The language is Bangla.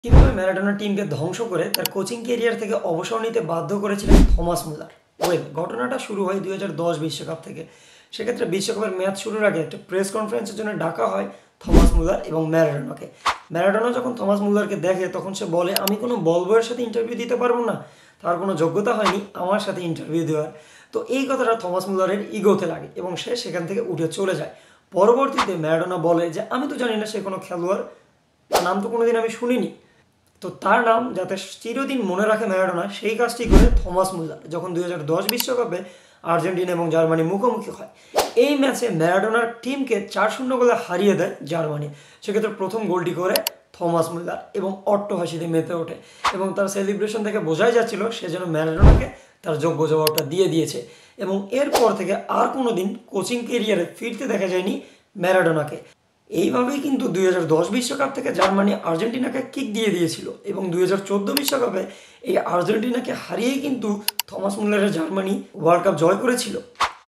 কিভাবে ম্যারাডোনা টিমকে ধ্বংস করে তার কোচিং ক্যারিয়ার থেকে অবসর নিতে বাধ্য করেছিলেন থমাস মুলার। ঘটনাটা শুরু হয় 2010 বিশ্বকাপ থেকে। সেক্ষেত্রে বিশ্বকাপের ম্যাচ শুরুর আগে একটা প্রেস কনফারেন্সের জন্য ডাকা হয় থমাস মুলার এবং ম্যারাডোনাকে। ম্যারাডোনা যখন থমাস মুলারকে দেখে তখন সে বলে, আমি কোনো বল বয়ের সাথে ইন্টারভিউ দিতে পারবো না, তার কোনো যোগ্যতা হয়নি আমার সাথে ইন্টারভিউ দেওয়ার। তো এই কথাটা থমাস মুলারের ইগোতে লাগে এবং সে সেখান থেকে উঠে চলে যায়। পরবর্তীতে ম্যারাডোনা বলে যে আমি তো জানি না সে কোনো খেলোয়াড়, তার নাম তো কোনোদিন আমি শুনিনি। তো তার নাম যাতে চিরদিন মনে রাখে ম্যারাডোনা, সেই কাজটি করে থমাস মুলার যখন 2010 বিশ্বকাপে আর্জেন্টিনা এবং জার্মানি মুখোমুখি হয়। এই ম্যাচে ম্যারাডোনার টিমকে 4-0 গোলে হারিয়ে দেয় জার্মানি। সেক্ষেত্রে প্রথম গোলটি করে থমাস মুলার এবং অট্টহাসিতে মেতে ওঠে এবং তার সেলিব্রেশন থেকে বোঝাই যাচ্ছিল সে যেন ম্যারাডোনাকে তার যোগ্য জবাবটা দিয়ে দিয়েছে। এবং এরপর থেকে আর কোনো দিন কোচিং কেরিয়ারে ফিরতে দেখা যায়নি ম্যারাডোনাকে। এইভাবেই কিন্তু 2010 বিশ্বকাপ থেকে জার্মানি আর্জেন্টিনাকে কিক দিয়ে দিয়েছিল এবং 2014 বিশ্বকাপে এই আর্জেন্টিনাকে হারিয়েই কিন্তু থমাস মুলারের জার্মানি ওয়ার্ল্ড কাপ জয় করেছিল।